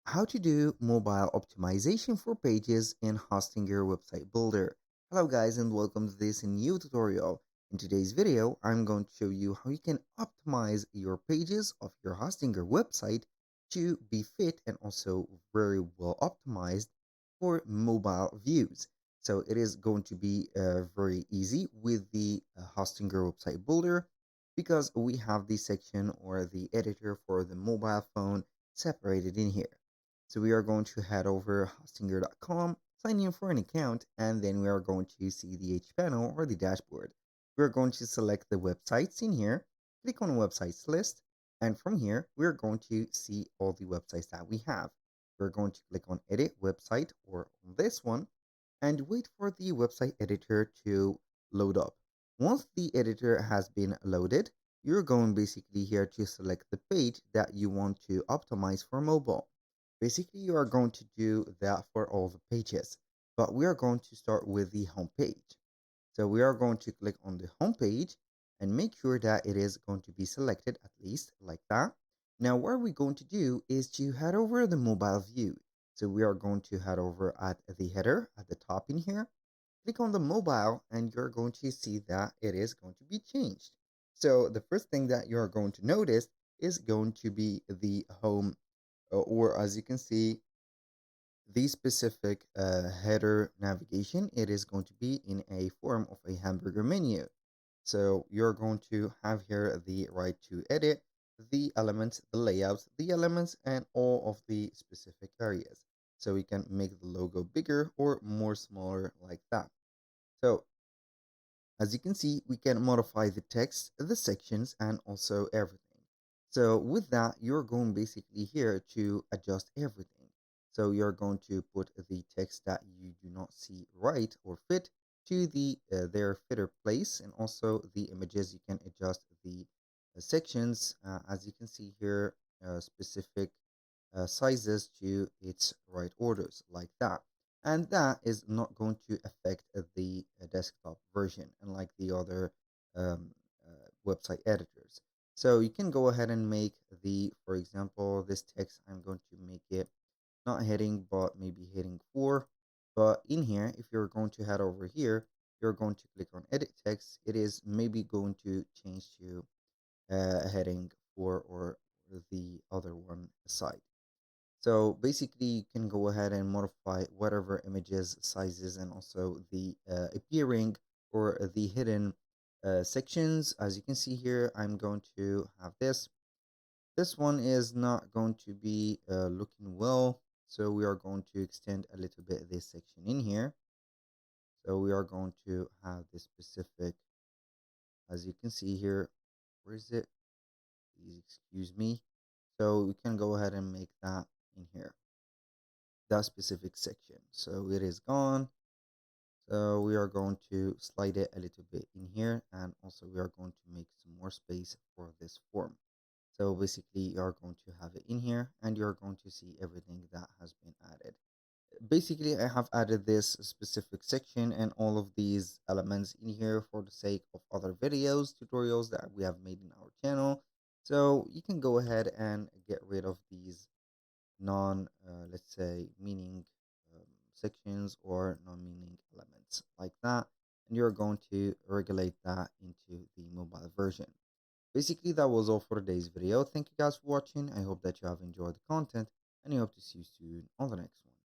How to do mobile optimization for pages in hosting your website builder. Hello guys and welcome to this new tutorial. In today's video, I'm going to show you how you can optimize your pages of your hosting your website to be fit and also very well optimized for mobile views. So it is going to be very easy with the hosting your website builder because we have the section or the editor for the mobile phone separated in here. So we are going to head over hostinger.com, sign in for an account, and then we are going to see the H panel or the dashboard. We're going to select the websites in here, click on websites list, and from here, we're going to see all the websites that we have. We're going to click on edit website or on this one and wait for the website editor to load up. Once the editor has been loaded, you're going basically here to select the page that you want to optimize for mobile. Basically, you are going to do that for all the pages, but we are going to start with the home page. So we are going to click on the home page and make sure that it is going to be selected at least like that. Now, what we're going to do is to head over the mobile view. So we are going to head over at the header at the top in here, click on the mobile, and you're going to see that it is going to be changed. So the first thing that you're going to notice is going to be the home, or as you can see, the specific header navigation. It is going to be in a form of a hamburger menu. So you're going to have here the right to edit the elements, the layouts, the elements, and all of the specific areas. So we can make the logo bigger or more smaller like that. So as you can see, we can modify the text, the sections, and also everything. So with that, you're going basically here to adjust everything. So you're going to put the text that you do not see right or fit to their fitter place, and also the images. You can adjust the sections, as you can see here, specific sizes to its right orders like that. And that is not going to affect the desktop version, unlike the other um, website editors. So you can go ahead and make for example, this text, I'm going to make it not heading, but maybe heading 4. But in here, if you're going to head over here, you're going to click on edit text. It is maybe going to change to heading 4 or the other one aside. So basically, you can go ahead and modify whatever images, sizes, and also the appearing or the hidden sections. As you can see here, I'm going to have this. This one is not going to be looking well. So we are going to extend a little bit this section in here. So we are going to have this specific, as you can see here, where is it? Please excuse me. So we can go ahead and make that in here, that specific section. So it is gone. So we are going to slide it a little bit in here, and also we are going to make some more space for this form. So basically you are going to have it in here and you're going to see everything that has been added. Basically, I have added this specific section and all of these elements in here for the sake of other videos, tutorials that we have made in our channel. So you can go ahead and get rid of these let's say, meaning sections or non-meaning elements like that. And you're going to regulate that into the mobile version. Basically, that was all for today's video. Thank you guys for watching. I hope that you have enjoyed the content and I hope to see you soon on the next one.